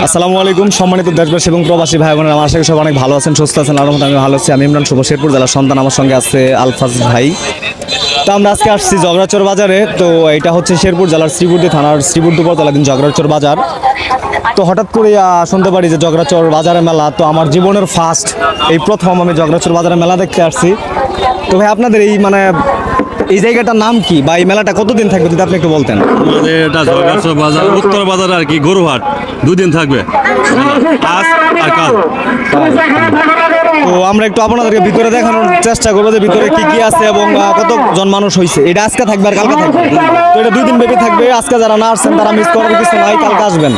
আসসালামু আলাইকুম সম্মানিত দেশবাসী এবং প্রবাসী ভাই বোনেরা, আমার আশা করি সব অনেক ভালো আছেন, সুস্থ আছেন। আল্লাহর রহমতে আমি ভালো আছি। আমি ইমরান শুভ, শেরপুর জেলার সন্তান। আমার সঙ্গে আছে আলফাজ ভাই। তো আমরা আজকে আসছি জগড়াচর বাজারে। তো এটা হচ্ছে শেরপুর জেলার শ্রীবুদ্ধি থানার শ্রীবুদ্ধি উপজেলাধীন জগড়াচর বাজার। তো হঠাৎ করে শুনতে পারি যে জগড়াচর বাজারে মেলা। তো আমার জীবনের ফার্স্ট, এই প্রথম আমি জগড়াচর বাজারে মেলা দেখতে আসছি। তো ভাই আপনাদের এই জায়গাটার নাম কি বা এই মেলাটা কতদিন থাকবে যদি আপনি একটু বলতেন। আমাদের এটা জগন্নাথ বাজার, উত্তর বাজার আর কি, গরুহাট, দুদিন থাকবে, আজ আর কাল। তো আমরা একটু আপনাদেরকে ভিতরে দেখানোর চেষ্টা করবো যে ভিতরে কি কি আছে এবং কতজন মানুষ হয়েছে। এটা আজকে থাকবে আর কালকে থাকবে। তো এটা 2 দিন ব্যাপী থাকবে। আজকে যারা না আসছেন তারা মিস করার কিছু নাই, কালকে আসবেন।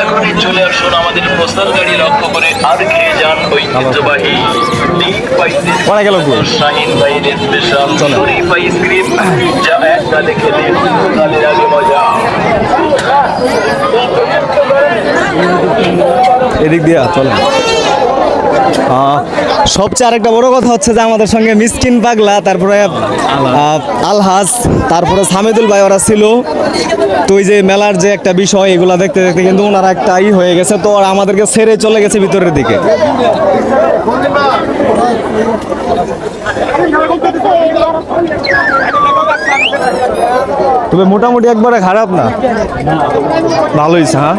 এখনই চলে আসুন আমাদের প্রস্তাব গাড়ি লক্ষ্য করে, আর খেয়ে যান ঐতিহ্যবাহী শাহিন ভাইয়ের স্পেশাল শরীফ আইসক্রিম, যা এক গালে খেলে গালের আগে মজা। এদিক দিয়ে চলেন। সবচেয়ে আরেকটা বড় কথা হচ্ছে যে আমাদের সঙ্গে মিসকিন পাগলা, তারপরে আলহাজ, তারপরে সামিদুল ভাই ওরা ছিল। তো ওই যে মেলার যে একটা বিষয়, এগুলা দেখতে দেখতে কিন্তু ওনারা একটা হয়ে গেছে। তো ওরা আমাদেরকে ছেড়ে চলে গেছে ভিতরের দিকে। তবে মোটামুটি একবারে খারাপ না, ভালো হয়েছে। হ্যাঁ,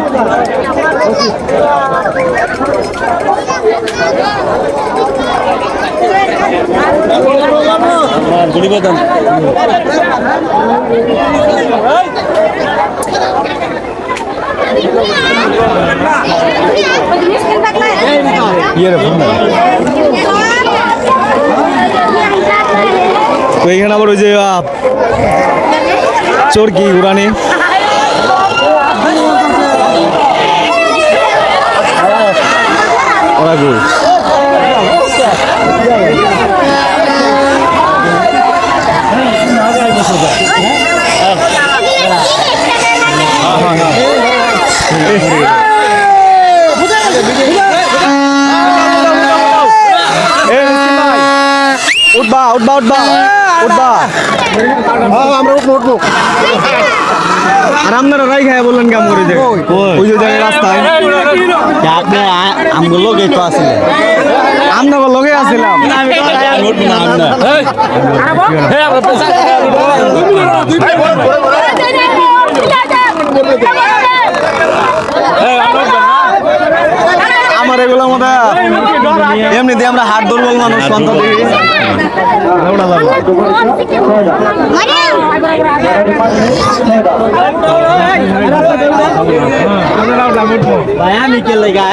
তো এখানে আবার ওই যে চরকি উড়ানি, ওরা গুড়। উঠবা উঠবা উঠবা উঠবা, আমরা উঠবো। আর আপনারা রাই খায় বললেন কেমন করে যে ওই যে জায়গায় রাস্তায় আমগুলো লোকে তো আসলে আমরা লোকে আসছিলাম। আমার এগুলোর মধ্যে এমনিতে আমরা হাট দুর্বল মানুষ, সন্তান আমি কে লেগা